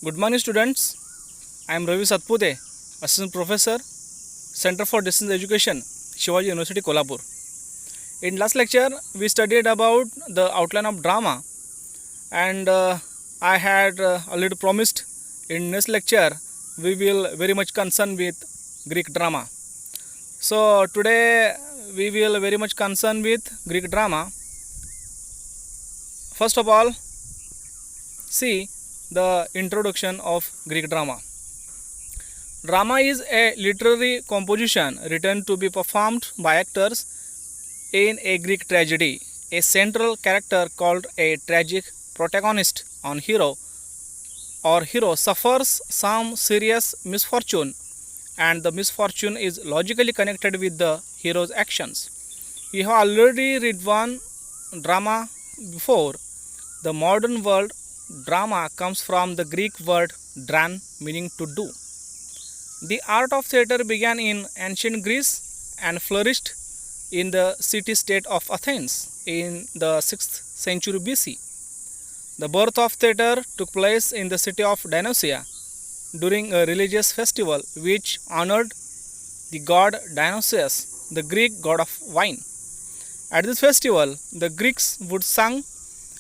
Good morning, students. I am Ravi Satpute, Assistant Professor, Center for Distance Education, Shivaji University, Kolhapur. In last lecture, we studied about the outline of drama, and I had already promised in next lecture we will very much concern with Greek drama. So today we will very much concern with Greek drama. First of all, see the introduction of Greek drama. Drama is a literary composition written to be performed by actors in a Greek tragedy. A central character called a tragic protagonist or hero suffers some serious misfortune, and the misfortune is logically connected with the hero's actions. We have already read one drama before. The modern word drama comes from the Greek word dran, meaning to do. The art of theatre began in ancient Greece and flourished in the city-state of Athens in the 6th century BC. The birth of theatre took place in the city of Dionysia during a religious festival which honored the god Dionysius, the Greek god of wine. At this festival, the Greeks would sing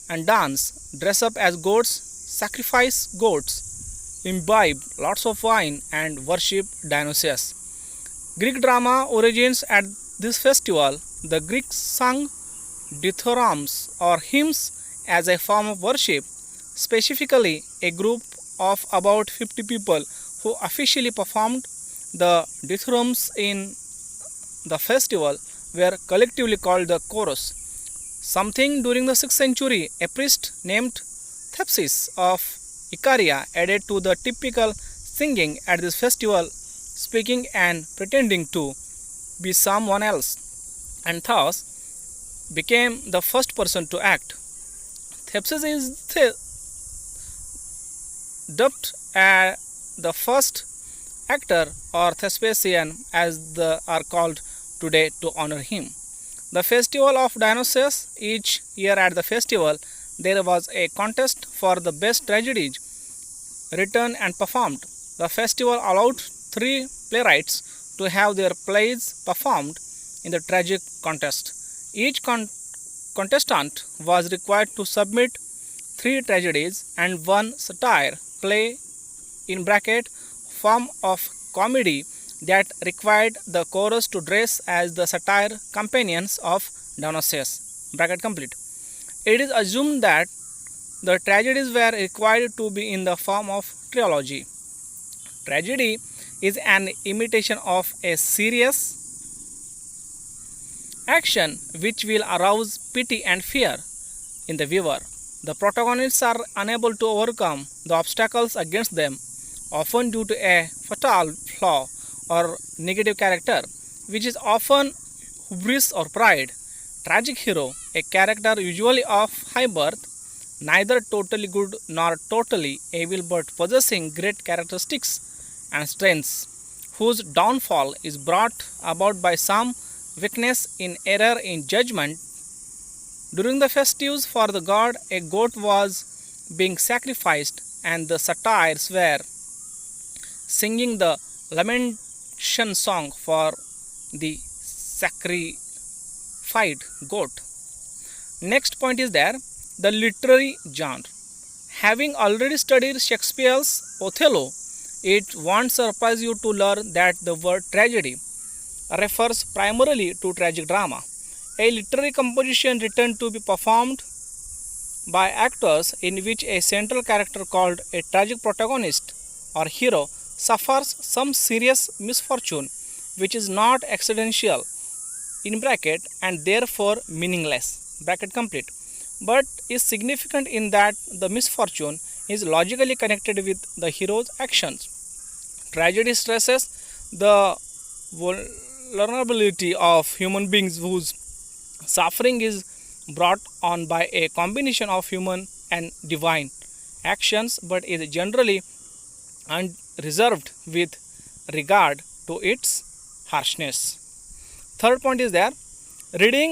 and dance, dress up as goats, sacrifice goats, imbibe lots of wine, and worship Dionysius. Greek drama origins at this festival. The Greeks sang dithyrambs or hymns as a form of worship. Specifically, a group of about 50 people who officially performed the dithyrambs in the festival were collectively called the chorus. Something during the 6th century, a priest named Thepsis of Icaria added to the typical singing at this festival, speaking and pretending to be someone else, and thus became the first person to act. Thepsis is dubbed as the first actor or Thespesian as they are called today to honor him. The festival of Dionysius. Each year at the festival there was a contest for the best tragedies written and performed. The festival allowed 3 playwrights to have their plays performed in the tragic contest. Each contestant was required to submit 3 tragedies and 1 satire play (form of comedy) that required the chorus to dress as the satire companions of Dionysius. It is assumed that the tragedies were required to be in the form of trilogy. Tragedy is an imitation of a serious action which will arouse pity and fear in the viewer. The protagonists are unable to overcome the obstacles against them, often due to a fatal flaw or negative character, which is often hubris or pride. Tragic hero, a character usually of high birth, neither totally good nor totally evil but possessing great characteristics and strengths, whose downfall is brought about by some weakness in error in judgment. During the festives for the god, a goat was being sacrificed, and the satyrs were singing the lamentation song for the sacrificed goat. Next point is there the literary genre. Having already studied Shakespeare's Othello, it won't surprise you to learn that the word tragedy refers primarily to tragic drama, a literary composition written to be performed by actors in which a central character called a tragic protagonist or hero suffers some serious misfortune which is not accidental and therefore meaningless but is significant in that the misfortune is logically connected with the hero's actions. Tragedy stresses the vulnerability of human beings whose suffering is brought on by a combination of human and divine actions but is generally unreserved with regard to its harshness. Third point is there reading